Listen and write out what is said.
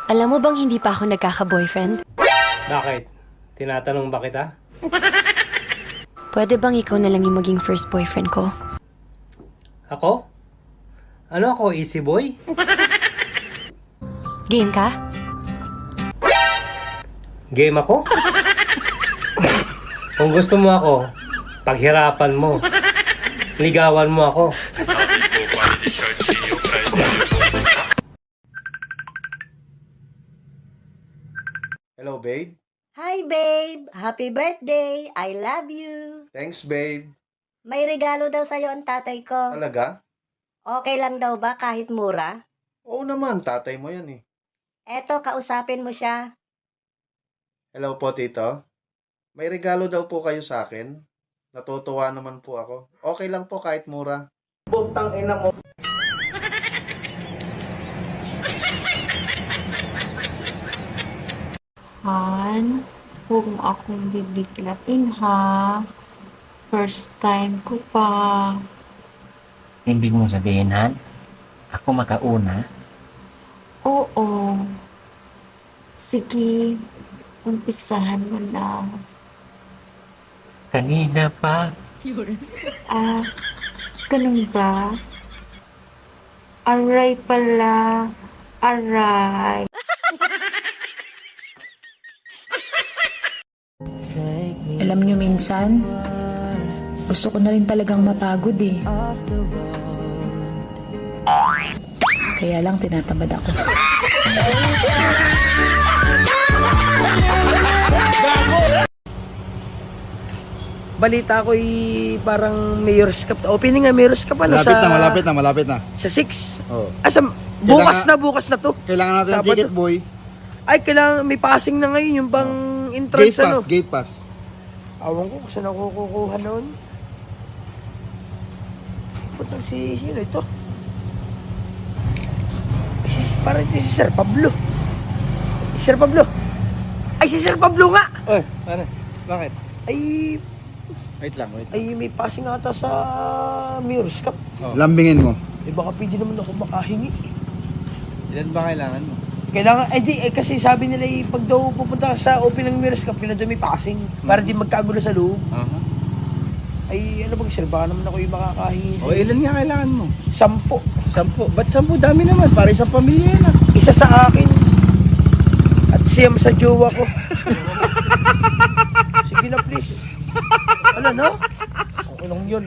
Alam mo bang hindi pa ako nagkaka-boyfriend? Bakit? Tinatanong ba kita? Pwede bang ikaw na lang yung maging first boyfriend ko? Ako? Ano ako, easy boy? Game ka? Game ako? Kung gusto mo ako, paghirapan mo. Ligawan mo ako. Hello, babe. Hi, babe! Happy birthday! I love you! Thanks, babe. May regalo daw sa'yo ang tatay ko. Talaga? Okay lang daw ba kahit mura? Oo naman, tatay mo yan eh. Eto, kausapin mo siya. Hello po, tito. May regalo daw po kayo sa akin. Natutuwa naman po ako. Okay lang po kahit mura. Han, huwag mo akong bibiklain ha. First time ko pa. Ibig mo sabihin, Han? Ako makauna? Oo. Sige, umpisahan mo na. Kanina pa. Ah, ganun ba? Aray pala. Aray. Alam nyo minsan, gusto ko na rin talagang mapagod eh. Kaya lang tinatamad ako. Balita ko parang Mayor's Cup. Opening na Mayor's Cup ano Malapit sa... na, malapit na, malapit na. Sa 6. Oh. Bukas na to. Kailangan natin ng Sabado. ticket, boy. Ay, kailangan may passing na ngayon yung bang entrance Gate pass, ano. gate pass. Awan ko kung saan ako kukuha noon. Putang sino ito? Parang si Sir Pablo. Sir Pablo. Ay, si Sir Pablo nga! Oy, ano? Bakit? Ay, Wait lang. may passing ata sa Mayor's Cup. Lambingin mo. Baka pwede naman ako makahingi. Ilan ba kailangan mo? Kailangan, kasi sabi nila pag daw pupunta ka sa open ng Mayor's Cup, kailangan daw may passing para di magkagulo sa loob. Ay, ano bang sir, baka naman ako yung makakahingi. O, ilan nga kailangan mo? 10. 10. Ba't 10? Dami naman. Para isang pamilya na. Isa sa akin. At siyam sa jowa ko. Sige na please. Ano no? Okay lang yun.